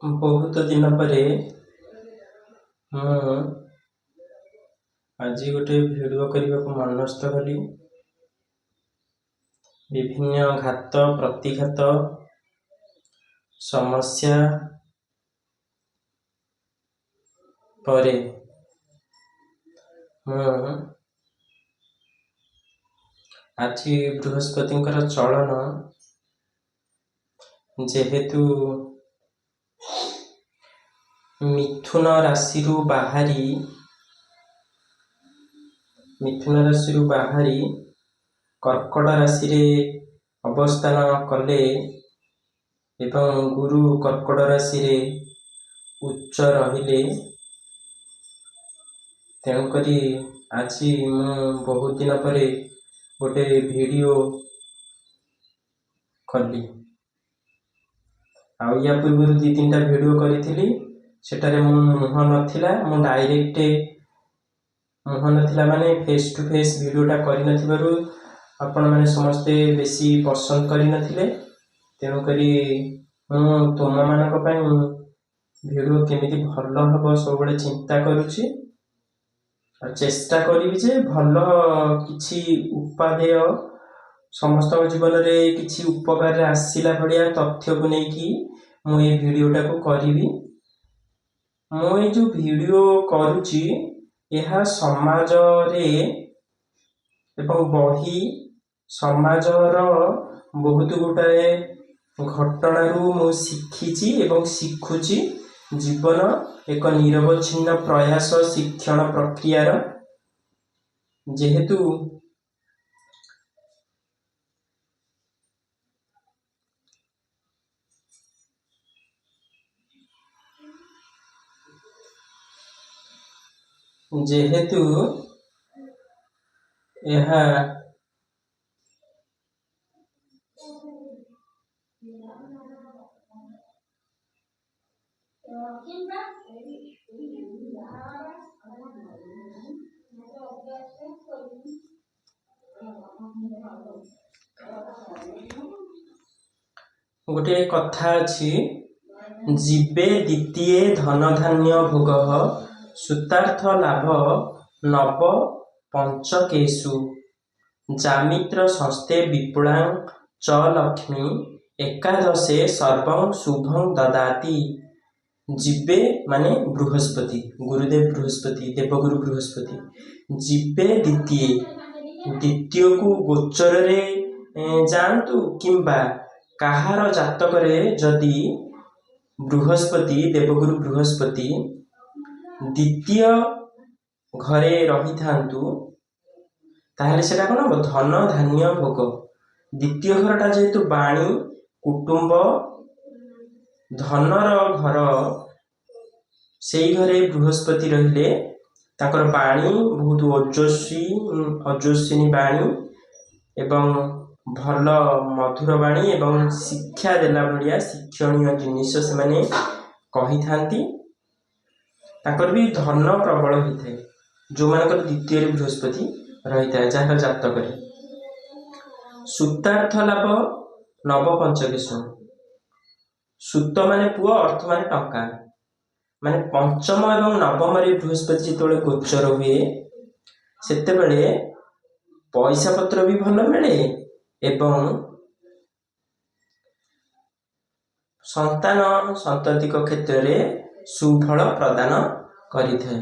बहुत दिन पर ମୁଁ ଆଜି ଗୋଟେ ଭିଡ଼ିଓ କରିବାକୁ ମନସ୍ଥ କଲି। ବିଭିନ୍ନ ଘାତ ପ୍ରତିଘାତ ସମସ୍ୟା ପରେ ମୁଁ ଆଜି ବୃହସ୍ପତିଙ୍କର ଚଳନ ଯେହେତୁ ମିଥୁନ ରାଶିରୁ ବାହାରି କର୍କଟ ରାଶିରେ ଅବସ୍ଥାନ କଲେ ଏବଂ ଗୁରୁ କର୍କଟ ରାଶିରେ ଉଚ୍ଚ ରହିଲେ, ତେଣୁକରି ଆଜି ମୁଁ ବହୁତ ଦିନ ପରେ ଗୋଟେ ଭିଡ଼ିଓ କଲି। ଆଉ ୟା ପୂର୍ବରୁ 2-3ଟା ଭିଡ଼ିଓ କରିଥିଲି, ସେଠାରେ ମୁହଁ ନଥିଲା। ମୁଁ ଡାଇରେକ୍ଟ ମୁହଁ ନଥିଲା ମାନେ ଫେସ୍ ଟୁ ଫେସ୍ ଭିଡ଼ିଓଟା କରିନଥିବାରୁ ଆପଣମାନେ ସମସ୍ତେ ବେଶୀ ପସନ୍ଦ କରିନଥିଲେ। ତେଣୁକରି ମୁଁ ତୁମମାନଙ୍କ ପାଇଁ ଭିଡ଼ିଓ କେମିତି ଭଲ ହେବ ସବୁବେଳେ ଚିନ୍ତା କରୁଛି ଆଉ ଚେଷ୍ଟା କରିବି ଯେ ଭଲ କିଛି ଉପାଦେୟ ସମସ୍ତଙ୍କ ଜୀବନରେ କିଛି ଉପକାରରେ ଆସିଲା ଭଳିଆ ତଥ୍ୟକୁ ନେଇକି ମୁଁ এই ଭିଡ଼ିଓଟାକୁ କରିବି। ମୁଁ এই ଯେଉଁ ଭିଡ଼ିଓ କରୁଛି ଏହା ସମାଜରେ ଏବଂ ବହି ସମାଜର ବହୁତ ଗୁଡ଼ାଏ ଘଟଣାରୁ ମୁଁ ଶିଖିଛି ଏବଂ ଶିଖୁଛି। ଜୀବନ ଏକ ନିରବଚ୍ଛିନ୍ନ ପ୍ରୟାସ ଶିକ୍ଷଣ ପ୍ରକ୍ରିୟାର, ଯେହେତୁ ଏହା ଗୋଟେ କଥା ଅଛି, জীবে দ্বিতীয়ে ধনধান্য ভোগঃ সূতার্থ লাভ নব পঞ্চকেষু যামিত্র সংস্থে বিপুলাং চ লক্ষ্মী একাদশে সর্বং শুভং দদাতি। জীবে মানে বৃহস্পতি, গুরুদেব বৃহস্পতি, দেবগুরু বৃহস্পতি। জীবে ଦ୍ୱିତୀୟକୁ ଗୋଚରରେ ଯାଆନ୍ତୁ କିମ୍ବା କାହାର ଜାତକରେ ଯଦି ବୃହସ୍ପତି, ଦେବଗୁରୁ ବୃହସ୍ପତି ଦ୍ୱିତୀୟ ଘରେ ରହିଥାନ୍ତୁ, ତାହେଲେ ସେଟା କ'ଣ ହେବ? ଧନ ଧାନ୍ୟ ଭୋଗ। ଦ୍ୱିତୀୟ ଘରଟା ଯେହେତୁ ବାଣୀ, କୁଟୁମ୍ବ, ଧନର ଘର, ସେଇ ଘରେ ବୃହସ୍ପତି ରହିଲେ ତାଙ୍କର ବାଣୀ ବହୁତ ଓଜସ୍ୱିନୀ ବାଣୀ ଏବଂ ଭଲ ମଧୁର ବାଣୀ ଏବଂ ଶିକ୍ଷା ଦେଲା ଭଳିଆ ଶିକ୍ଷଣୀୟ ଜିନିଷ ସେମାନେ କହିଥାନ୍ତି। ତାଙ୍କର ବି ଧନ ପ୍ରବଳ ହୋଇଥାଏ ଯେଉଁମାନଙ୍କର ଦ୍ୱିତୀୟରେ ବୃହସ୍ପତି ରହିଥାଏ, ଯାହାର ଜାତକରେ। ସୂତାର୍ଥ ଲାଭ ନବ ପଞ୍ଚକେଷୁ। ସୂତ ମାନେ ପୁଅ, ଅର୍ଥ ମାନେ ଟଙ୍କା। ମାନେ ପଞ୍ଚମ ଏବଂ ନବମରେ ବୃହସ୍ପତି ଯେତେବେଳେ ଗୋଚର ହୁଏ, ସେତେବେଳେ ପଇସା ପତ୍ର ବି ଭଲ ମିଳେ ଏବଂ ସନ୍ତାନ ସନ୍ତତିଙ୍କ କ୍ଷେତ୍ରରେ ସୁଫଳ ପ୍ରଦାନ କରିଥାଏ।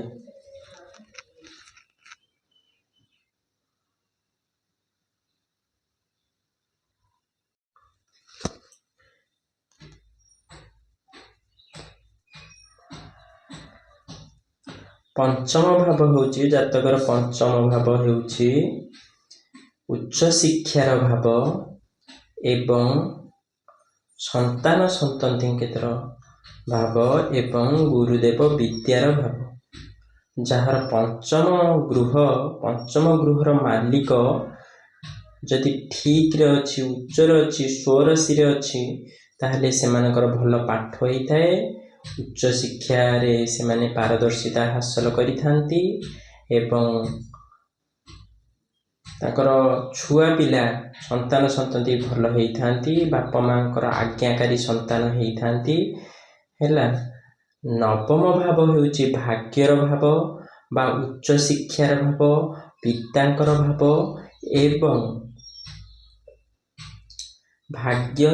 ପଞ୍ଚମ ଭାବ ହେଉଛି, ଜାତକର ପଞ୍ଚମ ଭାବ ହେଉଛି ଉଚ୍ଚ ଶିକ୍ଷାର ଭାବ ଏବଂ ସନ୍ତାନ ସନ୍ତତିଙ୍କର ଭାବ ଏବଂ ଗୁରୁଦେବ ବିଦ୍ୟାର ଭାବ। ଯାହାର ପଞ୍ଚମ ଗୃହର ମାଲିକ ଯଦି ଠିକରେ ଅଛି, ଉଚ୍ଚରେ ଅଛି, ସ୍ୱରାଶିରେ ଅଛି, ତାହେଲେ ସେମାନଙ୍କର ଭଲ ପାଠ ହୋଇଥାଏ। ଉଚ୍ଚ ଶିକ୍ଷାରେ ସେମାନେ ପାରଦର୍ଶିତା ହାସଲ କରିଥାନ୍ତି ଏବଂ ତାଙ୍କର ଛୁଆ ପିଲା ସନ୍ତାନ ସନ୍ତତି ଭଲ ହେଇଥାନ୍ତି, ବାପା ମାଙ୍କର ଆଜ୍ଞାକାରୀ ସନ୍ତାନ ହେଇଥାନ୍ତି ହେଲା। ନବମ ଭାବ ହେଉଛି ଭାଗ୍ୟର ଭାବ ବା ଉଚ୍ଚ ଶିକ୍ଷାର ଭାବ, ପିତାଙ୍କର ଭାବ ଏବଂ ଭାଗ୍ୟ,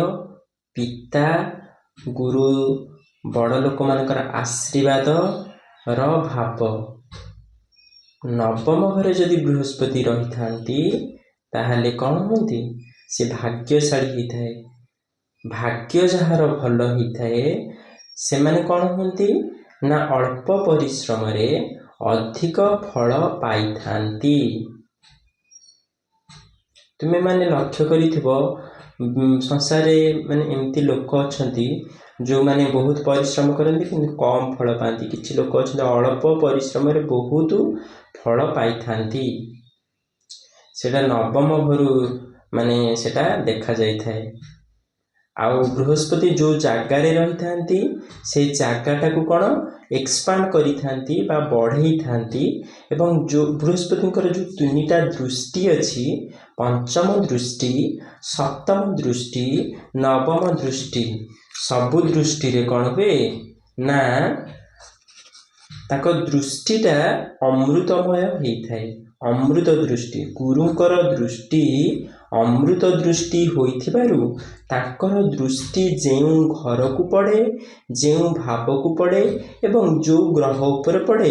ପିତା, ଗୁରୁ, ବଡ଼ ଲୋକମାନଙ୍କର ଆଶୀର୍ବାଦର ଭାବ। ନବମ ଘରେ ଯଦି ବୃହସ୍ପତି ରହିଥାନ୍ତି ତାହେଲେ କ'ଣ ହୁଅନ୍ତି? ସେ ଭାଗ୍ୟଶାଳୀ ହେଇଥାଏ। ଭାଗ୍ୟ ଯାହାର ଭଲ ହେଇଥାଏ ସେମାନେ କ'ଣ ହୁଅନ୍ତି ନା ଅଳ୍ପ ପରିଶ୍ରମରେ ଅଧିକ ଫଳ ପାଇଥାନ୍ତି। ତୁମେମାନେ ଲକ୍ଷ୍ୟ କରିଥିବ ସଂସାରରେ ମାନେ ଏମିତି ଲୋକ ଅଛନ୍ତି ଯେଉଁମାନେ ବହୁତ ପରିଶ୍ରମ କରନ୍ତି କିନ୍ତୁ କମ୍ ଫଳ ପାଆନ୍ତି। କିଛି ଲୋକ ଅଛନ୍ତି ଅଳ୍ପ ପରିଶ୍ରମରେ ବହୁତ ଫଳ ପାଇଥାନ୍ତି। ସେଟା ନବମ ଘରୁ ମାନେ ସେଟା ଦେଖାଯାଇଥାଏ। ଆଉ ବୃହସ୍ପତି ଯେଉଁ ଜାଗାରେ ରହିଥାନ୍ତି ସେଇ ଜାଗାଟାକୁ କ'ଣ ଏକ୍ସପାଣ୍ଡ କରିଥାନ୍ତି ବା ବଢ଼େଇଥାନ୍ତି। ଏବଂ ଯେଉଁ ବୃହସ୍ପତିଙ୍କର ଯେଉଁ 3ଟା ଦୃଷ୍ଟି ଅଛି, ପଞ୍ଚମ ଦୃଷ୍ଟି, ସପ୍ତମ ଦୃଷ୍ଟି, ନବମ ଦୃଷ୍ଟି, ସବୁ ଦୃଷ୍ଟିରେ କ'ଣ ହୁଏ ନା ତାଙ୍କ ଦୃଷ୍ଟିଟା ଅମୃତମୟ ହେଇଥାଏ। ଅମୃତ ଦୃଷ୍ଟି, ଗୁରୁଙ୍କର ଦୃଷ୍ଟି ଅମୃତ ଦୃଷ୍ଟି ହୋଇଥିବାରୁ ତାଙ୍କର ଦୃଷ୍ଟି ଯେଉଁ ଘରକୁ ପଡ଼େ, ଯେଉଁ ଭାବକୁ ପଡ଼େ ଏବଂ ଯେଉଁ ଗ୍ରହ ଉପରେ ପଡ଼େ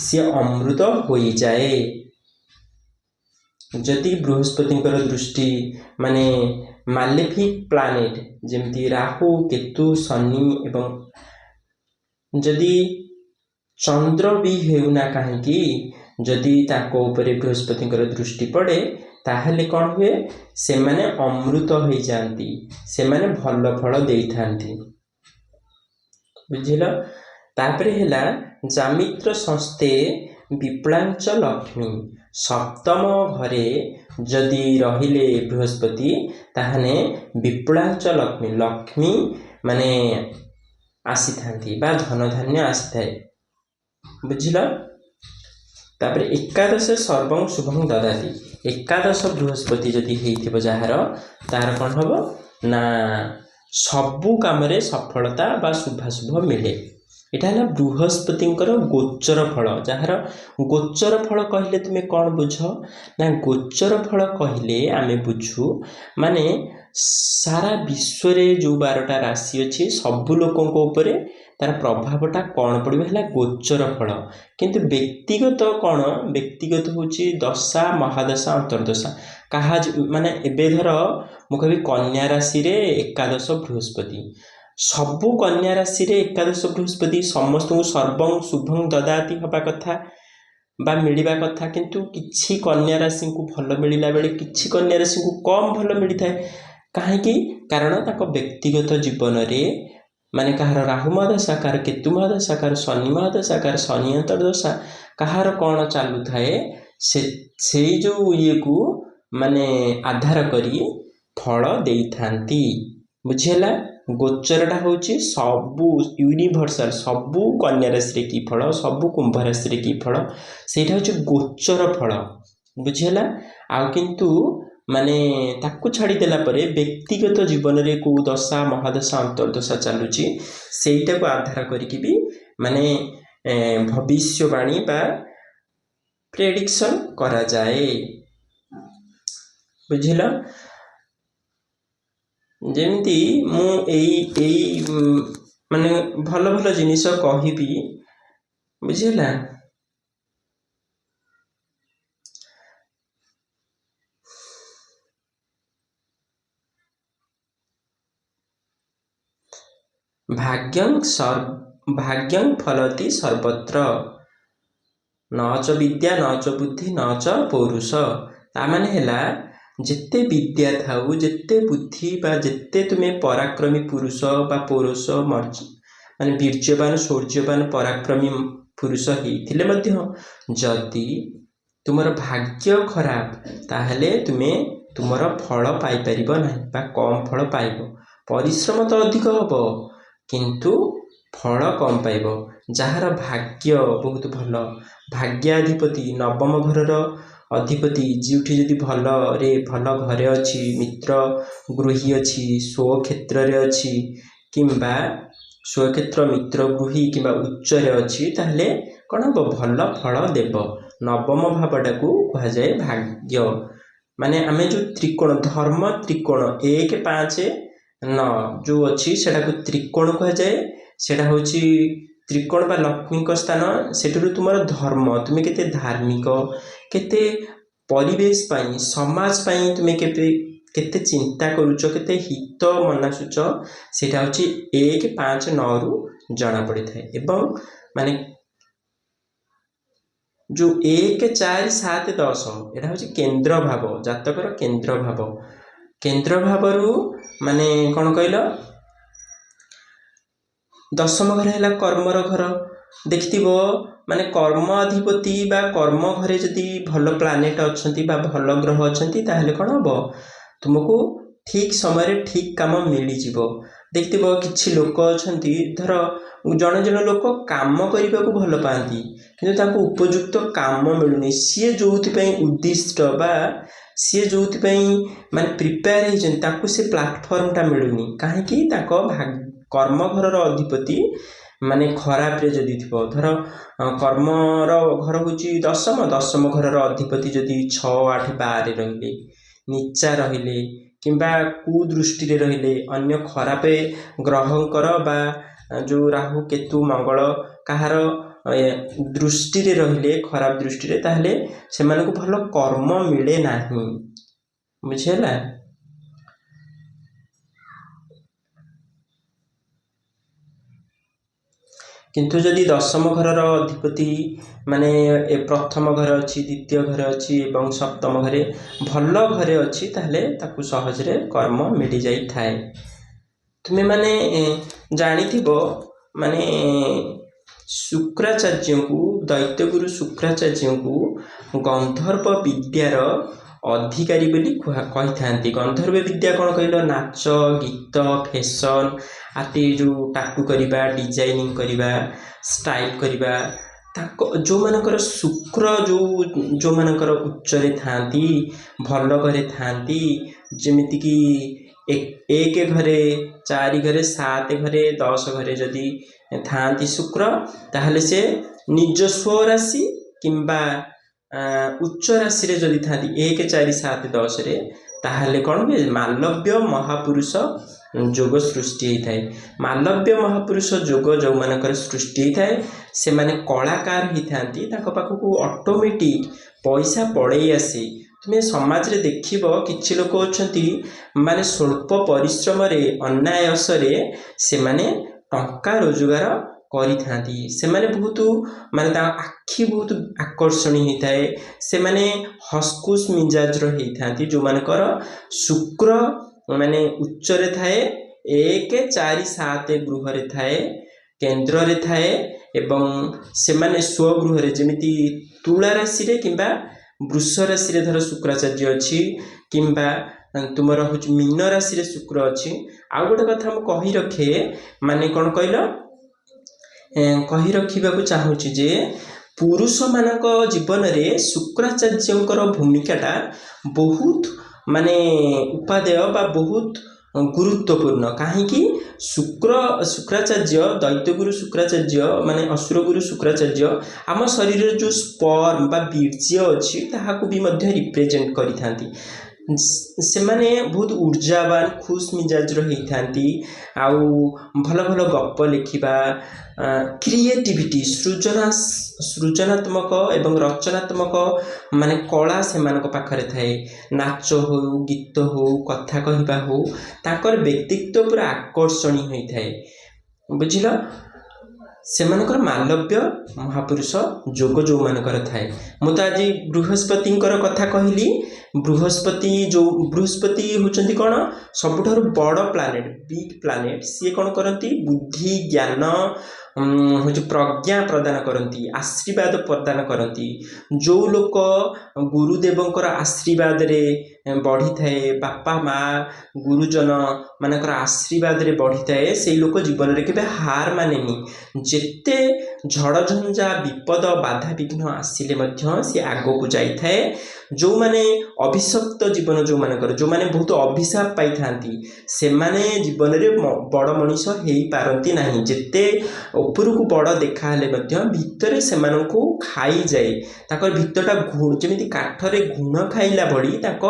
ସିଏ ଅମୃତ ହୋଇଯାଏ। ଯଦି ବୃହସ୍ପତିଙ୍କର ଦୃଷ୍ଟି ମାନେ ମାଲେଫିକ୍ ପ୍ଲାନେଟ୍ ଯେମିତି ରାହୁ, କେତୁ, ଶନି ଏବଂ ଯଦି ଚନ୍ଦ୍ର ବି ହେଉନା କାହିଁକି ଯଦି ତାଙ୍କ ଉପରେ ବୃହସ୍ପତିଙ୍କର ଦୃଷ୍ଟି ପଡ଼େ ତାହେଲେ କ'ଣ ହୁଏ? ସେମାନେ ଅମୃତ ହେଇଯାଆନ୍ତି, ସେମାନେ ଭଲ ଫଳ ଦେଇଥାନ୍ତି। ବୁଝିଲ? ତାପରେ ହେଲା ଜାମିତ୍ର ସଂସ୍ତେ ବିପ୍ଳାଞ୍ଚ ଲକ୍ଷ୍ମୀ। ସପ୍ତମ ଘରେ ଯଦି ରହିଲେ ବୃହସ୍ପତି ତାହେଲେ ବିପ୍ଳାଞ୍ଚ ଲକ୍ଷ୍ମୀ, ଲକ୍ଷ୍ମୀ ମାନେ ଆସିଥାନ୍ତି ବା ଧନଧାନ୍ୟ ଆସିଥାଏ। ବୁଝିଲ? ତାପରେ ଏକାଦଶ ସର୍ବଂ ଶୁଭଂ ଦଦାତି। ଏକାଦଶ ବୃହସ୍ପତି ଯଦି ହେଇଥିବ ଯାହାର, ତାହାର କ'ଣ ହବ ନା ସବୁ କାମରେ ସଫଳତା ବା ଶୁଭାଶୁଭ ମିଳେ। ଏଇଟା ହେଲା ବୃହସ୍ପତିଙ୍କର ଗୋଚର ଫଳ। ଯାହାର ଗୋଚର ଫଳ କହିଲେ ତୁମେ କ'ଣ ବୁଝ ନା ଗୋଚର ଫଳ କହିଲେ ଆମେ ବୁଝୁ ମାନେ ସାରା ବିଶ୍ୱରେ ଯେଉଁ 12ଟା ରାଶି ଅଛି ସବୁ ଲୋକଙ୍କ ଉପରେ ତାର ପ୍ରଭାବଟା କ'ଣ ପଡ଼ିବ ହେଲା ଗୋଚର ଫଳ। କିନ୍ତୁ ବ୍ୟକ୍ତିଗତ କ'ଣ? ବ୍ୟକ୍ତିଗତ ହେଉଛି ଦଶା, ମହାଦଶା, ଅନ୍ତର୍ଦଶା। କାହା ମାନେ ଏବେ ଧର ମୁଁ କହିବି କନ୍ୟା ରାଶିରେ ଏକାଦଶ ବୃହସ୍ପତି, ସବୁ କନ୍ୟା ରାଶିରେ ଏକାଦଶ ବୃହସ୍ପତି ସମସ୍ତଙ୍କୁ ସର୍ବଂ ଶୁଭଂ ଦଦାତି ହେବା କଥା ବା ମିଳିବା କଥା। କିନ୍ତୁ କିଛି କନ୍ୟା ରାଶିଙ୍କୁ ଭଲ ମିଳିଲା ବେଳେ କିଛି କନ୍ୟା ରାଶିଙ୍କୁ କମ୍ ଭଲ ମିଳିଥାଏ। କାହିଁକି? କାରଣ ତାଙ୍କ ବ୍ୟକ୍ତିଗତ ଜୀବନରେ ମାନେ କାହାର ରାହୁ ମହାଦଶା, କାହାର କେତୁ ମହାଦଶା, କାହାର ଶନି ମହାଦଶା, କାହାର ଶନି ଅନ୍ତର୍ଦଶା, କାହାର କ'ଣ ଚାଲୁଥାଏ ସେଇ ଯେଉଁ ଇଏକୁ ମାନେ ଆଧାର କରି ଫଳ ଦେଇଥାନ୍ତି। ବୁଝିହେଲା? ଗୋଚରଟା ହେଉଛି ସବୁ ୟୁନିଭର୍ସାଲ, ସବୁ କନ୍ୟା ରାଶିରେ କି ଫଳ, ସବୁ କୁମ୍ଭ ରାଶିରେ କି ଫଳ, ସେଇଟା ହେଉଛି ଗୋଚର ଫଳ। ବୁଝିହେଲା? ଆଉ କିନ୍ତୁ ମାନେ ତାକୁ ଛାଡ଼ିଦେଲା ପରେ ବ୍ୟକ୍ତିଗତ ଜୀବନରେ କେଉଁ ଦଶା, ମହାଦଶା, ଅନ୍ତର୍ଦଶା ଚାଲୁଛି ସେଇଟାକୁ ଆଧାର କରିକି ବି ମାନେ ଭବିଷ୍ୟବାଣୀ ବା ପ୍ରେଡିକ୍ସନ୍ କରାଯାଏ। ବୁଝିଲ? ଯେମିତି ମୁଁ ଏଇ ମାନେ ଭଲ ଭଲ ଜିନିଷ କହିବି। ବୁଝିହେଲା? ଭାଗ୍ୟଂ ଫଲତି ସର୍ବତ୍ର ନ ଚ ବିଦ୍ୟା ନ ଚ ବୁଦ୍ଧି ନ ଚ ପୌରୁଷ। ତାମାନେ ହେଲା ଯେତେ ବିଦ୍ୟା ଥାଉ, ଯେତେ ବୁଦ୍ଧି ବା ଯେତେ ତୁମେ ପରାକ୍ରମୀ ପୁରୁଷ ବା ପୌରୁଷ ମାନେ ବୀର୍ଯ୍ୟବାନ, ଶୌର୍ଯ୍ୟବାନ, ପରାକ୍ରମୀ ପୁରୁଷ ହେଇଥିଲେ ମଧ୍ୟ ଯଦି ତୁମର ଭାଗ୍ୟ ଖରାପ ତାହେଲେ ତୁମେ ତୁମର ଫଳ ପାଇପାରିବ ନାହିଁ ବା କମ୍ ଫଳ ପାଇବ। ପରିଶ୍ରମ ତ ଅଧିକ ହେବ କିନ୍ତୁ ଫଳ କମ୍ ପାଇବ। ଯାହାର ଭାଗ୍ୟ ବହୁତ ଭଲ, ଭାଗ୍ୟାଧିପତି ନବମ ଘରର ଅଧିପତି ଯେଉଁଠି ଯଦି ଭଲ ଘରେ ଅଛି, ମିତ୍ର ଗୃହୀ ଅଛି, ସ୍ୱକ୍ଷେତ୍ରରେ ଅଛି କିମ୍ବା ସ୍ୱକ୍ଷେତ୍ର ମିତ୍ର ଗୃହୀ କିମ୍ବା ଉଚ୍ଚରେ ଅଛି ତାହେଲେ କ'ଣ ହେବ? ଭଲ ଫଳ ଦେବ। ନବମ ଭାବଟାକୁ କୁହାଯାଏ ଭାଗ୍ୟ। ମାନେ ଆମେ ଯେଉଁ ତ୍ରିକୋଣ ଧର୍ମ ତ୍ରିକୋଣ 1 5 9 ଯେଉଁ ଅଛି ସେଟାକୁ ତ୍ରିକୋଣ କୁହାଯାଏ। ସେଟା ହେଉଛି ତ୍ରିକୋଣ ବା ଲକ୍ଷ୍ମୀଙ୍କ ସ୍ଥାନ। ସେଠାରୁ ତୁମର ଧର୍ମ, ତୁମେ କେତେ ଧାର୍ମିକ, କେତେ ପରିବେଶ ପାଇଁ ସମାଜ ପାଇଁ ତୁମେ କେତେ ଚିନ୍ତା କରୁଛ, କେତେ ହିତ ମନାସୁଛ, ସେଇଟା ହେଉଛି 1 5 9ରୁ ଜଣାପଡ଼ିଥାଏ। ଏବଂ ମାନେ ଯେଉଁ 1 4 7 10 ଏଇଟା ହେଉଛି କେନ୍ଦ୍ର ଭାବ, ଜାତକର କେନ୍ଦ୍ର ଭାବ। କେନ୍ଦ୍ର ଭାବରୁ ମାନେ କ'ଣ କହିଲ? ଦଶମ ଘର ହେଲା କର୍ମର ଘର। ଦେଖିଥିବ ମାନେ କର୍ମାଧିପତି ବା କର୍ମ ଘରେ ଯଦି ଭଲ ପ୍ଲାନେଟ୍ ଅଛନ୍ତି ବା ଭଲ ଗ୍ରହ ଅଛନ୍ତି ତାହେଲେ କ'ଣ ହେବ? ତୁମକୁ ଠିକ୍ ସମୟରେ ଠିକ୍ କାମ ମିଳିଯିବ। ଦେଖିଥିବ କିଛି ଲୋକ ଅଛନ୍ତି, ଧର ଜଣେ ଜଣେ ଲୋକ କାମ କରିବାକୁ ଭଲ ପାଆନ୍ତି କିନ୍ତୁ ତାଙ୍କୁ ଉପଯୁକ୍ତ କାମ ମିଳୁନି। ସିଏ ଯେଉଁଥିପାଇଁ ଉଦ୍ଦିଷ୍ଟ ବା ସିଏ ଯେଉଁଥିପାଇଁ ମାନେ ପ୍ରିପେୟାର ହେଇଛନ୍ତି ତାଙ୍କୁ ସେ ପ୍ଲାଟଫର୍ମଟା ମିଳୁନି। କାହିଁକି? ତାଙ୍କ କର୍ମଘରର ଅଧିପତି ମାନେ ଖରାପରେ ଯଦି ଥିବ। ଧର କର୍ମର ଘର ହେଉଛି ଦଶମ ଘରର ଅଧିପତି ଯଦି 6 8 12 ରହିଲେ, ନିଚା ରହିଲେ କିମ୍ବା କୁଦୃଷ୍ଟିରେ ରହିଲେ, ଅନ୍ୟ ଖରାପ ଗ୍ରହଙ୍କର ବା ଯେଉଁ ରାହୁ କେତୁ ମଙ୍ଗଳ କାହାର ଦୃଷ୍ଟିରେ ରହିଲେ, ଖରାପ ଦୃଷ୍ଟିରେ, ତାହେଲେ ସେମାନଙ୍କୁ ଭଲ କର୍ମ ମିଳେ ନାହିଁ। ବୁଝିହେଲା? କିନ୍ତୁ ଯଦି ଦଶମ ଘରର ଅଧିପତି ମାନେ ପ୍ରଥମ ଘରେ ଅଛି, ଦ୍ୱିତୀୟ ଘରେ ଅଛି ଏବଂ ସପ୍ତମ ଘରେ ଭଲ ଘରେ ଅଛି ତାହେଲେ ତାକୁ ସହଜରେ କର୍ମ ମିଳିଯାଇଥାଏ। ତୁମେ ମାନେ ଜାଣିଥିବ ମାନେ ଶୁକ୍ରାଚାର୍ଯ୍ୟଙ୍କୁ, ଦୈତ୍ୟଗୁରୁ ଶୁକ୍ରାଚାର୍ଯ୍ୟଙ୍କୁ ଗନ୍ଧର୍ବ ବିଦ୍ୟାର ଅଧିକାରୀ ବୋଲି କହିଥାନ୍ତି। ଗନ୍ଧର୍ବ ବିଦ୍ୟା କ'ଣ କହିଲ? ନାଚ, ଗୀତ, ଫ୍ୟାସନ୍ ଆଦି ଯେଉଁ ଟାଟୁ କରିବା, ଡିଜାଇନିଂ କରିବା, ଷ୍ଟାଇଲ୍ କରିବା, ତାଙ୍କ ଯେଉଁମାନଙ୍କର ଶୁକ୍ର ଯେଉଁମାନଙ୍କର ଉଚ୍ଚରେ ଥାଆନ୍ତି, ଭଲ ଘରେ ଥାଆନ୍ତି, ଯେମିତିକି 1 ଘରେ, 4 ଘରେ, 7 ଘରେ, 10 ଘରେ ଯଦି ଥାଆନ୍ତି ଶୁକ୍ର, ତାହେଲେ ସେ ନିଜ ସ୍ୱରାଶି କିମ୍ବା ଉଚ୍ଚ ରାଶିରେ ଯଦି ଥାଆନ୍ତି 1 4 7 10ରେ, ତାହେଲେ କ'ଣ ହୁଏ? ମାଲବ୍ୟ ମହାପୁରୁଷ ଯୋଗ ସୃଷ୍ଟି ହେଇଥାଏ। ମାଲବ୍ୟ ମହାପୁରୁଷ ଯୋଗ ଯେଉଁମାନଙ୍କର ସୃଷ୍ଟି ହେଇଥାଏ ସେମାନେ କଳାକାର ହେଇଥାନ୍ତି। ତାଙ୍କ ପାଖକୁ ଅଟୋମେଟିକ୍ ପଇସା ପଳେଇ ଆସେ। ତୁମେ ସମାଜରେ ଦେଖିବ କିଛି ଲୋକ ଅଛନ୍ତି ମାନେ ସ୍ୱଳ୍ପ ପରିଶ୍ରମରେ, ଅନାୟାସରେ ସେମାନେ ଟଙ୍କା ରୋଜଗାର କରିଥାନ୍ତି। ସେମାନେ ବହୁତ ମାନେ ତାଙ୍କ ଆଖି ବହୁତ ଆକର୍ଷଣୀୟ ହେଇଥାଏ। ସେମାନେ ହସ୍କୁସ୍ ମିଜାଜର ହେଇଥାନ୍ତି। ଯେଉଁମାନଙ୍କର ଶୁକ୍ର ମାନେ ଉଚ୍ଚରେ ଥାଏ, 1 4 7 ଗୃହରେ ଥାଏ, କେନ୍ଦ୍ରରେ ଥାଏ ଏବଂ ସେମାନେ ସ୍ୱଗୃହରେ, ଯେମିତି ତୁଳା ରାଶିରେ କିମ୍ବା ବୃଷ ରାଶିରେ ଧର ଶୁକ୍ରାଚାର୍ଯ୍ୟ ଅଛି କିମ୍ବା ତୁମର ହେଉଛି ମୀନ ରାଶିରେ ଶୁକ୍ର ଅଛି। ଆଉ ଗୋଟେ କଥା ମୁଁ କହି ରଖେ, ମାନେ କ'ଣ କହିଲ? କହି ରଖିବାକୁ ଚାହୁଁଛି ଯେ ପୁରୁଷମାନଙ୍କ ଜୀବନରେ ଶୁକ୍ରାଚାର୍ଯ୍ୟଙ୍କର ଭୂମିକାଟା ବହୁତ ମାନେ ଉପାଦେୟ ବା ବହୁତ ଗୁରୁତ୍ୱପୂର୍ଣ୍ଣ। କାହିଁକି? ଶୁକ୍ରାଚାର୍ଯ୍ୟ, ଦୈତ୍ୟଗୁରୁ ଶୁକ୍ରାଚାର୍ଯ୍ୟ ମାନେ ଅସୁରଗୁରୁ ଶୁକ୍ରାଚାର୍ଯ୍ୟ ଆମ ଶରୀରରେ ଯେଉଁ ସ୍ପର୍ମ ବା ବୀର୍ଯ୍ୟ ଅଛି ତାହାକୁ ବି ମଧ୍ୟ ରିପ୍ରେଜେଣ୍ଟ କରିଥାନ୍ତି। ସେମାନେ ବହୁତ ଉର୍ଜାବାନ, ଖୁସ୍ ମିଜାଜର ହେଇଥାନ୍ତି। ଆଉ ଭଲ ଭଲ ଗପ ଲେଖିବା, କ୍ରିଏଟିଭିଟି, ସୃଜନାତ୍ମକ ଏବଂ ରଚନାତ୍ମକ ମାନେ କଳା ସେମାନଙ୍କ ପାଖରେ ଥାଏ। ନାଚ ହଉ, ଗୀତ ହଉ, କଥା କହିବା ହଉ, ତାଙ୍କର ବ୍ୟକ୍ତିତ୍ୱ ପୁରା ଆକର୍ଷଣୀୟ ହୋଇଥାଏ। ବୁଝିଲ? ସେମାନଙ୍କର ମାଲବ୍ୟ ମହାପୁରୁଷ ଯୋଗ ଯେଉଁମାନଙ୍କର ଥାଏ। ମୁଁ ତ ଆଜି ବୃହସ୍ପତିଙ୍କର କଥା କହିଲି। ବୃହସ୍ପତି ହେଉଛନ୍ତି କ'ଣ? ସବୁଠାରୁ ବଡ଼ ପ୍ଲାନେଟ୍, ବିଗ୍ ପ୍ଲାନେଟ୍। ସିଏ କ'ଣ କରନ୍ତି? ବୁଦ୍ଧି, ଜ୍ଞାନ, ହେଉଛି ପ୍ରଜ୍ଞା ପ୍ରଦାନ କରନ୍ତି, ଆଶୀର୍ବାଦ ପ୍ରଦାନ କରନ୍ତି। ଯେଉଁ ଲୋକ ଗୁରୁଦେବଙ୍କର ଆଶୀର୍ବାଦରେ ବଢ଼ିଥାଏ, ବାପା ମା ଗୁରୁଜନ ମାନଙ୍କର ଆଶୀର୍ବାଦରେ ବଢ଼ିଥାଏ, ସେଇ ଲୋକ ଜୀବନରେ କେବେ ହାର ମାନେନି। ଯେତେ ଝଡ଼ଝଞ୍ଜା ବିପଦ ବାଧାବିଘ୍ନ ଆସିଲେ ମଧ୍ୟ ସେ ଆଗକୁ ଯାଇଥାଏ। ଯେଉଁମାନେ ଅଭିଶପ୍ତ ଜୀବନ ଯେଉଁମାନେ ବହୁତ ଅଭିଶାପ ପାଇଥାନ୍ତି ସେମାନେ ଜୀବନରେ ବଡ଼ ମଣିଷ ହେଇପାରନ୍ତି ନାହିଁ। ଯେତେ ଉପରକୁ ବଡ଼ ଦେଖାହେଲେ ମଧ୍ୟ ଭିତରେ ସେମାନଙ୍କୁ ଖାଇଯାଏ, ତାଙ୍କର ଭିତରଟା ଯେମିତି କାଠରେ ଘୁଣ ଖାଇଲା ଭଳି ତାଙ୍କ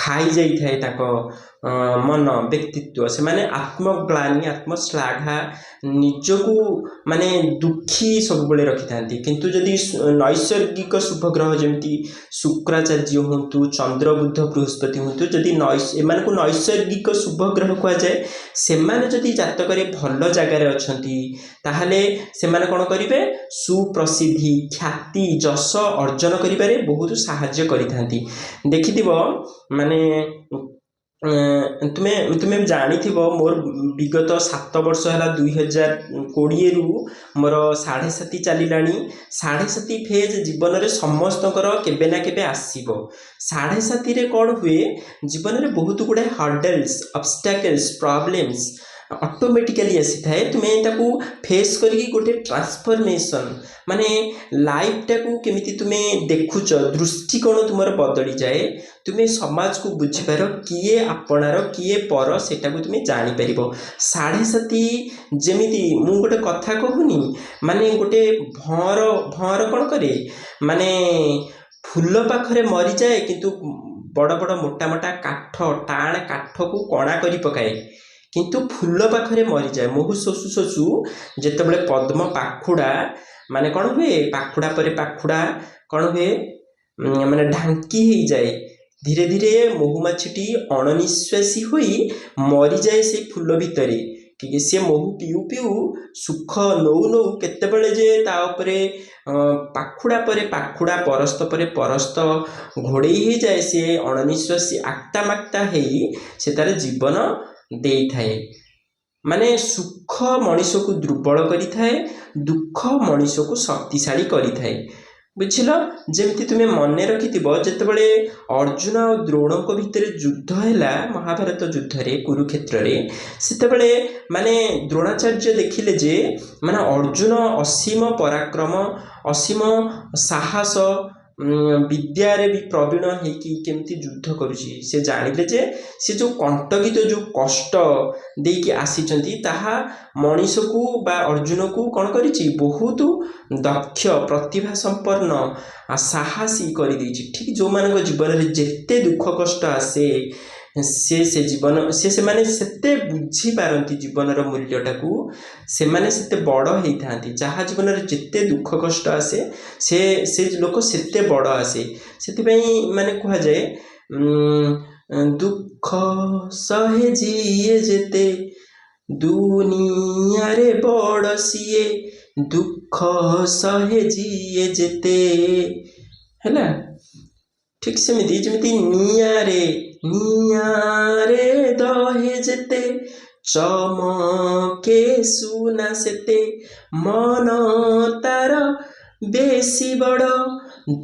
ଖାଇଯାଇଥାଏ ତାଙ୍କ ମନ ବ୍ୟକ୍ତିତ୍ୱ। ସେମାନେ ଆତ୍ମଗ୍ଳାନି ଆତ୍ମଶ୍ଳାଘା ନିଜକୁ ମାନେ ଦୁଃଖୀ ସବୁବେଳେ ରଖିଥାନ୍ତି। କିନ୍ତୁ ଯଦି ନୈସର୍ଗିକ ଶୁଭଗ୍ରହ ଯେମିତି ଶୁକ୍ରାଚାର୍ଯ୍ୟ ହୁଅନ୍ତୁ, ଚନ୍ଦ୍ର ବୁଧ ବୃହସ୍ପତି ହୁଅନ୍ତୁ, ଯଦି ଏମାନଙ୍କୁ ନୈସର୍ଗିକ ଶୁଭଗ୍ରହ କୁହାଯାଏ, ସେମାନେ ଯଦି ଜାତକରେ ଭଲ ଜାଗାରେ ଅଛନ୍ତି ତାହେଲେ ସେମାନେ କ'ଣ କରିବେ, ସୁପ୍ରସିଦ୍ଧି ଖ୍ୟାତି ଯଶ ଅର୍ଜନ କରିବାରେ ବହୁତ ସାହାଯ୍ୟ କରିଥାନ୍ତି। ଦେଖିଥିବ ମାନେ ତୁମେ ଜାଣିଥିବ ମୋର ବିଗତ 7 ବର୍ଷ ହେଲା 2020ରୁ ମୋର 7.5 ଚାଲିଲାଣି। 7.5 ଫେଜ୍ ଜୀବନରେ ସମସ୍ତଙ୍କର କେବେ ନା କେବେ ଆସିବ। 7.5ରେ କ'ଣ ହୁଏ, ଜୀବନରେ ବହୁତ ଗୁଡ଼ାଏ ହର୍ଡଲ୍ସ ଅବଷ୍ଟାକଲ୍ସ ପ୍ରୋବ୍ଲେମ୍ସ ଅଟୋମେଟିକାଲି ଆସିଥାଏ। ତୁମେ ତାକୁ ଫେସ୍ କରିକି ଗୋଟେ ଟ୍ରାନ୍ସଫର୍ମେସନ୍ ମାନେ ଲାଇଫଟାକୁ କେମିତି ତୁମେ ଦେଖୁଛ, ଦୃଷ୍ଟିକୋଣ ତୁମର ବଦଳିଯାଏ। ତୁମେ ସମାଜକୁ ବୁଝିପାର, କିଏ ଆପଣାର କିଏ ପର ସେଟାକୁ ତୁମେ ଜାଣିପାରିବ। 7.5 ଯେମିତି ମୁଁ ଗୋଟେ କଥା କହୁନି, ମାନେ ଗୋଟେ ଭଅଁର କ'ଣ କରେ, ମାନେ ଫୁଲ ପାଖରେ ମରିଯାଏ କିନ୍ତୁ ବଡ଼ ବଡ଼ ମୋଟା ମୋଟା କାଠ ଟାଣ କାଠକୁ କଣା କରି ପକାଏ, କିନ୍ତୁ ଫୁଲ ପାଖରେ ମରିଯାଏ। ମହୁ ଶୋଷୁ ଶୋଷୁ ଯେତେବେଳେ ପଦ୍ମ ପାଖୁଡ଼ା ମାନେ କ'ଣ ହୁଏ, ପାଖୁଡ଼ା ପରେ ପାଖୁଡ଼ା କ'ଣ ହୁଏ, ମାନେ ଢାଙ୍କି ହେଇଯାଏ। ଧୀରେ ଧୀରେ ମହୁମାଛିଟି ଅଣନିଶ୍ୱାସୀ ହୋଇ ମରିଯାଏ ସେଇ ଫୁଲ ଭିତରେ। ସେ ମହୁ ପିଉ ପିଉ ସୁଖ ନଉ ନଉ କେତେବେଳେ ଯେ ତା ଉପରେ ପାଖୁଡ଼ା ପରେ ପାଖୁଡ଼ା ପରସ୍ତ ପରେ ପରସ୍ତ ଘୋଡ଼େଇ ହେଇଯାଏ, ସେ ଅଣନିଶ୍ୱାସୀ ଆକ୍ତାମାକ୍ତା ହେଇ ସେ ତାର ଜୀବନ ଦେଇଥାଏ। ମାନେ ସୁଖ ମଣିଷକୁ ଦୁର୍ବଳ କରିଥାଏ, ଦୁଃଖ ମଣିଷକୁ ଶକ୍ତିଶାଳୀ କରିଥାଏ। ବୁଝିଲ? ଯେମିତି ତୁମେ ମନେ ରଖିଥିବ, ଯେତେବେଳେ ଅର୍ଜୁନ ଆଉ ଦ୍ରୋଣଙ୍କ ଭିତରେ ଯୁଦ୍ଧ ହେଲା ମହାଭାରତ ଯୁଦ୍ଧରେ କୁରୁକ୍ଷେତ୍ରରେ, ସେତେବେଳେ ମାନେ ଦ୍ରୋଣାଚାର୍ଯ୍ୟ ଦେଖିଲେ ଯେ ମାନେ ଅର୍ଜୁନ ଅସୀମ ପରାକ୍ରମ ଅସୀମ ସାହସ ବିଦ୍ୟାରେ ବି ପ୍ରବୀଣ ହେଇକି କେମିତି ଯୁଦ୍ଧ କରୁଛି। ସେ ଜାଣିଲେ ଯେ ସେ ଯେଉଁ କଣ୍ଟକିତ ଯେଉଁ କଷ୍ଟ ଦେଇକି ଆସିଛନ୍ତି ତାହା ମଣିଷକୁ ବା ଅର୍ଜୁନକୁ କ'ଣ କରିଛି, ବହୁତ ଦକ୍ଷ ପ୍ରତିଭା ସମ୍ପନ୍ନ ସାହସୀ କରିଦେଇଛି। ଠିକ୍ ଯେଉଁମାନଙ୍କ ଜୀବନରେ ଯେତେ ଦୁଃଖ କଷ୍ଟ ଆସେ ସେମାନେ ସେତେ ବୁଝିପାରନ୍ତି ଜୀବନର ମୂଲ୍ୟଟାକୁ, ସେମାନେ ସେତେ ବଡ଼ ହେଇଥାନ୍ତି। ଯାହା ଜୀବନରେ ଯେତେ ଦୁଃଖ କଷ୍ଟ ଆସେ ସେ ଲୋକ ସେତେ ବଡ଼ ଆସେ। ସେଥିପାଇଁ ମାନେ କୁହାଯାଏ, ଦୁଃଖ ସହେ ଯିଏ ଯେତେ ଦୁନିଆରେ ବଡ଼ ସିଏ, ଦୁଃଖ ସହେ ଯିଏ ଯେତେ। ହେଲା? ଠିକ୍ ସେମିତି ଯେମିତି ନିଆଁରେ ଦହେ ଯେତେ, ଚମକେ ସୁନା ସେତେ, ମନ ତାର ବେଶୀ ବଡ଼,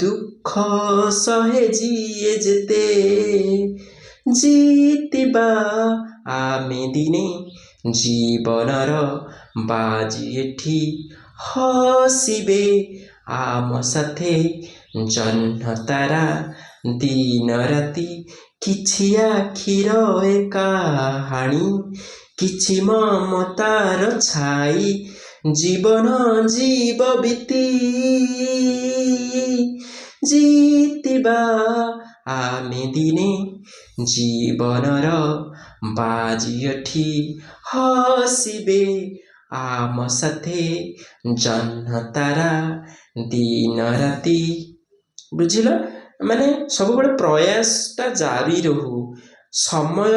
ଦୁଃଖ ସହେ ଯିଏ ଯେତେ। ଜିତିବା ଆମେ ଦିନେ ଜୀବନର ବାଜି ଏଠି, ହସିବେ ଆମ ସାଥେ ଜହ୍ନ ତାରା ଦିନ ରାତି, କିଛି ଆଖିର ଏ କାହାଣୀ, କିଛି ମମତାର ଛାଇ, ଜୀବନ ଜୀବ ବିତି। ଜିତିବା ଆମେ ଦିନେ ଜୀବନର ବାଜି ଏଠି, ହସିବେ ଆମ ସାଥେ ଜହ୍ନ ତାରା ଦିନ ରାତି। ବୁଝିଲ? ମାନେ ସବୁବେଳେ ପ୍ରୟାସଟା ଜାରି ରହୁ। ସମୟ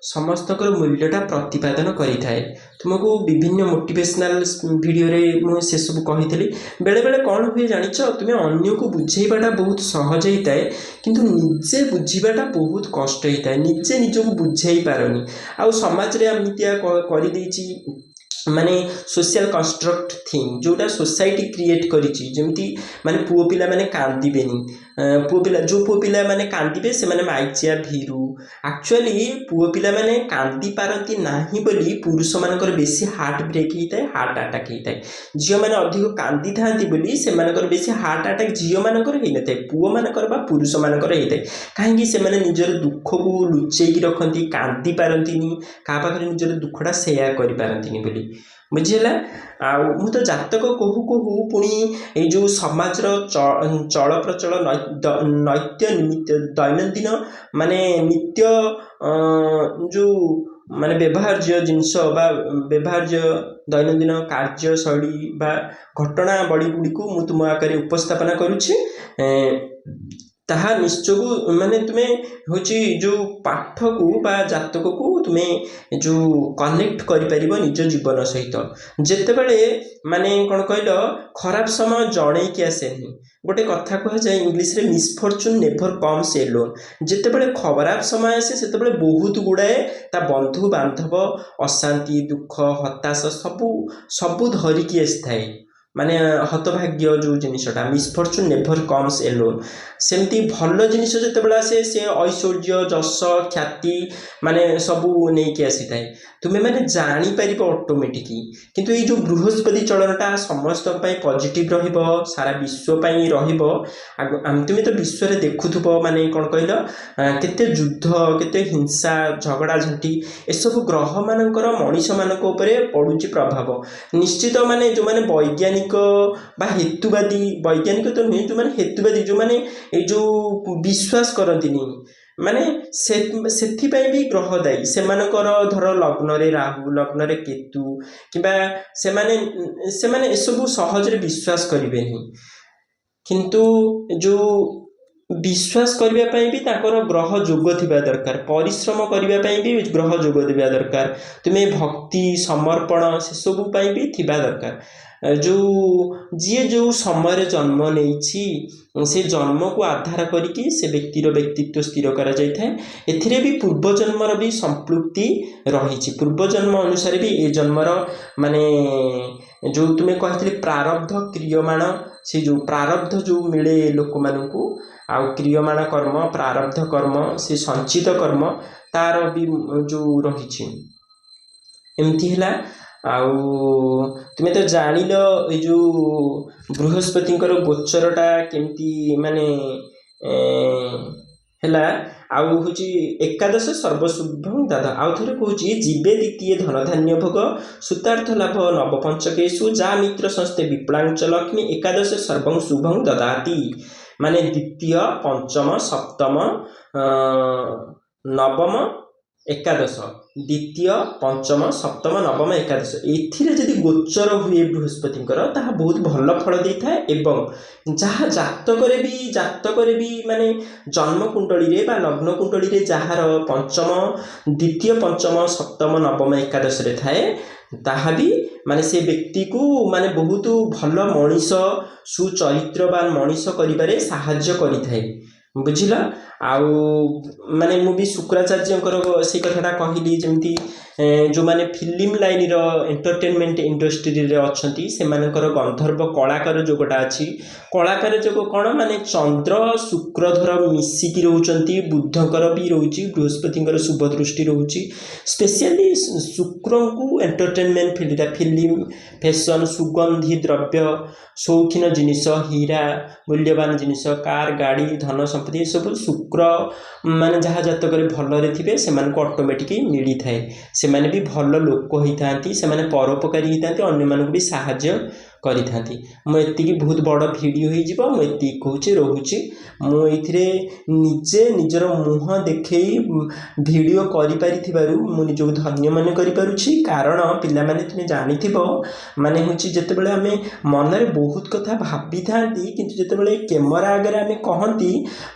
ସମସ୍ତଙ୍କର ମୂଲ୍ୟଟା ପ୍ରତିପାଦନ କରିଥାଏ। ତୁମକୁ ବିଭିନ୍ନ ମୋଟିଭେସନାଲ ଭିଡ଼ିଓରେ ମୁଁ ସେସବୁ କହିଥିଲି। ବେଳେବେଳେ କ'ଣ ହୁଏ ଜାଣିଛ, ତୁମେ ଅନ୍ୟକୁ ବୁଝେଇବାଟା ବହୁତ ସହଜ ହେଇଥାଏ, କିନ୍ତୁ ନିଜେ ବୁଝିବାଟା ବହୁତ କଷ୍ଟ ହେଇଥାଏ। ନିଜେ ନିଜକୁ ବୁଝେଇ ପାରନି। ଆଉ ସମାଜରେ ଏମିତିଆ କରିଦେଇଛି ମାନେ ସୋସିଆଲ କନଷ୍ଟ୍ରକ୍ଟ ଥିଙ୍ଗ, ଯେଉଁଟା ସୋସାଇଟି କ୍ରିଏଟ୍ କରିଛି, ଯେମିତି ମାନେ ପୁଅ ପିଲାମାନେ କାନ୍ଦିବେନି, पुओ पिला जो पुओ पिला माने कांदिबे से माने माइचिया भीरु एक्चुअली पुओ पिला माने कांदी पारती नाही बोली पुरुष मानकर बेसी हार्ट ब्रेक होता है हार्ट अटैक होता है झील मैंने अधिक कांदी था बोली से बेसी हार्ट अटैक झील मानकर होता है पुओ मानकर बा पुरुष मानकर होता है कहीं से निजर दुख को लुचेक रखती कांदी पारती क्या पाखे निजर दुखटा सेयार करपारती बोली बुझीला मु तो जातक कहू कहू पुणी ये जो समाजर चल प्रचल नैत्य निमित्त दैनंदिन माने नित्य जो माने व्यवहार्य जिनस बा व्यवहार्य दैनंदिन कार्यशैली बा घटना बड़ी गुड़ी को मु तुम आकार उपस्थापना करुछि ताहा निश्चय को माने तुम्हें होची जो पाठ को बा जातक को तुम्हें जो कनेक्ट करि परिबो निज जीवन सहित जेतेबेले माने कोन कहलो खराब समय जणे कि आसे नहीं गोटे कथा कह जाए इंग्लिश रे मिसफॉर्चून नेवर कम्स एलोन जेतेबेले खराब समय आसे सेतेबेले बहुत गुड़ाए ता बंधु बांधव अशांति दुख हताश सबू धरिकी आसथाए माने हतभाग्य जो जिनिसटा मिसफॉर्चून नेवर कम्स एलोन सेमती भल जिनिस जितेबाला आसे से ऐश्वर्य जश ख्याति माने सबू नहीं आसी थाए तुम्हें माने जानी पार ऑटोमेटिक किंतु ये जो बृहस्पति चलनटा समस्त पॉजिटिव रहिबो सारा विश्व पई रहिबो तुम्हें तो विश्व रे देखुथुब माने कोन कहलो केते युद्ध केते हिंसा झगड़ा झंटी ए सब ग्रह मानकर मनीष मानक ऊपर पडुची प्रभाव निश्चित माने जो माने वैज्ञानिक बा हेतुवादी वैज्ञानिक तो नहीं जो माने हेतुवादी जो माने ए जो विश्वास करंतिनी माने सेथिपाई भी ग्रह दायी सेमानकर धर लग्न रे राहु लग्न रे केतु किबा सेमाने एसबू सहज रे विश्वास करिवे नहीं किंतु जो विश्वास करने पाई भी ताकर ग्रह जोग थिबा दरकार परिश्रम करने पाई भी ग्रह जोग थिबा दरकार तुम्हें भक्ति समर्पण से सबू पाई भी थिबा दरकार जो जी जो समय जन्म नहीं से जन्म को आधार करके से व्यक्तिर व्यक्तित्व स्थिर करा जाय थाए एथिरे भी पूर्व जन्मर भी संपृक्ति रही पूर्व जन्म अनुसार भी ए जन्मर माने जो तुम्हें कहते प्रारब्ध क्रियमाण से जो प्रारब्ध जो मिले लोक मानू आउ क्रियमाण कर्म प्रारब्ध कर्म से संचित कर्म तार भी जो रही एमती है आउ तुम्हें तो जानिल ये जो बृहस्पति गोचरटा केमती माने है आउ हूँ एकादश सर्वशुभं दादा आउ थे कहूँ जीवे द्वितीय धनधान्य भोग सुतार्थ लाभ नवपंचकेशु जा मित्र संस्थे विप्लांच लक्ष्मी एकादश सर्वं शुभं ददाति माने द्वितीय पंचम सप्तम नवम एकादश द्वितीय पंचम सप्तम नवम एकादश एथिरे जदि गोचर हुए बृहस्पति बहुत भल फल दे था एवं जहाँ जातक भी माने जन्म कुंडली रे बा लग्न कुंडली रे जहाँ पंचम द्वितीय पंचम सप्तम नवम एकादश रे थाए ताहा भी माने से व्यक्ति को माने बहुत भल मनीष सुचरित्रवान मनीष करिबारे साहाय्य करि थाए बुझिला आउ माने मु भी शुक्राचार्य से कथाटा कहली जमी जो माने फिल्म लाइन एंटरटेनमेंट इंडस्ट्री रे अच्छी से गंधर्व कलाकार जोगटा अच्छी कलाकार जोग कौन माने चंद्र शुक्रधर मिसिकी रोचंती बुधकर भी रोची बृहस्पति शुभ दृष्टि रोची स्पेशली शुक्र को एंटरटेनमेंट फिल्म फैशन सुगंधी द्रव्य शौखीन जिनिस हीरा मूल्यवान जिनिस कार गाड़ी धन संपत्ति सब शुक्र माने जहाँ जातक भल थे से ऑटोमेटिक मिली थाए से माने भी भल लोक होता से माने परोपकारी होता अन्य मानक भी साहाय्य करि थांती मुझे बहुत बड़ भिडियो मुझे कहूँ रोचे मुझे निजे निजर मुह देखे भिडियो करूँ धन्य मन करुँची कारण पिला माने तुम्हें जानी माने हूँ जिते आम मन में बहुत कथा भाभी था किंतु जिते कैमेरा आगे आम कहती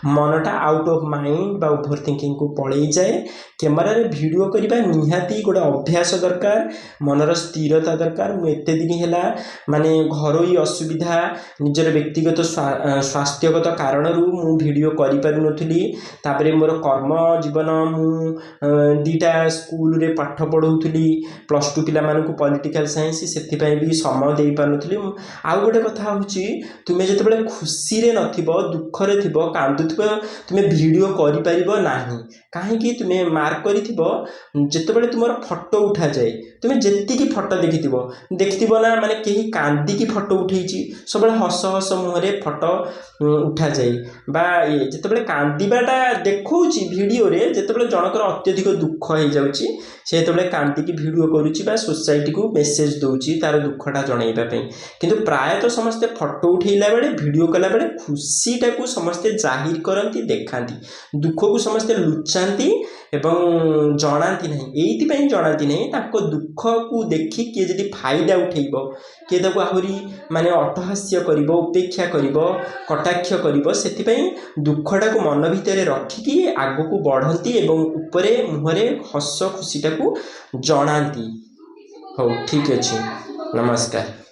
मनटा आउट ऑफ माइंड बा ओभर थिंकिंग को पलि जाए कैमेरा रे भिडियो करने निहाती गोटे अभ्यास दरकार मनर स्थिरता दरकार मुझे दिन है माने ଘରୋଇ ଅସୁବିଧା ନିଜର ବ୍ୟକ୍ତିଗତ ସ୍ୱାସ୍ଥ୍ୟଗତ କାରଣରୁ ମୁଁ ଭିଡ଼ିଓ କରିପାରୁନଥିଲି। ତାପରେ ମୋର କର୍ମ ଜୀବନ ମୁଁ ଦୁଇଟା ସ୍କୁଲରେ ପାଠ ପଢ଼ଉଥିଲି +2 ପିଲାମାନଙ୍କୁ ପଲିଟିକାଲ ସାଇନ୍ସ, ସେଥିପାଇଁ ବି ସମୟ ଦେଇପାରୁନଥିଲି। ଆଉ ଗୋଟେ କଥା ହେଉଛି, ତୁମେ ଯେତେବେଳେ ଖୁସିରେ ନଥିବ, ଦୁଃଖରେ ଥିବ, କାନ୍ଦୁଥିବ, ତୁମେ ଭିଡ଼ିଓ କରିପାରିବ ନାହିଁ। କାହିଁକି? ତୁମେ ମାର୍କ କରିଥିବ ଯେତେବେଳେ ତୁମର ଫଟୋ ଉଠାଯାଏ, ତୁମେ ଯେତିକି ଫଟୋ ଦେଖିଥିବ ନା, ମାନେ କେହି କାନ୍ଦିକି ଫଟୋ ଉଠେଇଛି, ସବୁବେଳେ ହସ ହସ ମୁହଁରେ ଫଟୋ ଉଠାଯାଏ। ବା ଯେତେବେଳେ କାନ୍ଦିବାଟା ଦେଖାଉଛି ଭିଡ଼ିଓରେ, ଯେତେବେଳେ ଜଣଙ୍କର ଅତ୍ୟଧିକ ଦୁଃଖ ହେଇଯାଉଛି, ସେ ଯେତେବେଳେ କାନ୍ଦିକି ଭିଡ଼ିଓ କରୁଛି ବା ସୋସାଇଟିକୁ ମେସେଜ ଦେଉଛି ତାର ଦୁଃଖଟା ଜଣାଇବା ପାଇଁ। କିନ୍ତୁ ପ୍ରାୟତଃ ସମସ୍ତେ ଫଟୋ ଉଠାଇଲା ବେଳେ, ଭିଡ଼ିଓ କଲାବେଳେ ଖୁସିଟାକୁ ସମସ୍ତେ ଜାହିର କରନ୍ତି, ଦେଖାନ୍ତି। ଦୁଃଖକୁ ସମସ୍ତେ ଲୁଚାନ୍ତି ଏବଂ ଜଣାନ୍ତି ନାହିଁ। ଏଇଥିପାଇଁ ଜଣାନ୍ତି ନାହିଁ, ତାଙ୍କ ଦୁଃଖକୁ ଦେଖି କିଏ ଯଦି ଫାଇଦା ଉଠେଇବ, କିଏ ତାକୁ ଆହୁରି ମାନେ ଅଟହାସ୍ୟ କରିବ, ଉପେକ୍ଷା କରିବ, କଟାକ୍ଷ କରିବ, ସେଥିପାଇଁ ଦୁଃଖଟାକୁ ମନ ଭିତରେ ରଖିକି ଆଗକୁ ବଢ଼ନ୍ତି ଏବଂ ଉପରେ ମୁହଁରେ ହସ ଖୁସିଟାକୁ ଜଣାନ୍ତି। ହଉ, ଠିକ୍ ଅଛି, ନମସ୍କାର।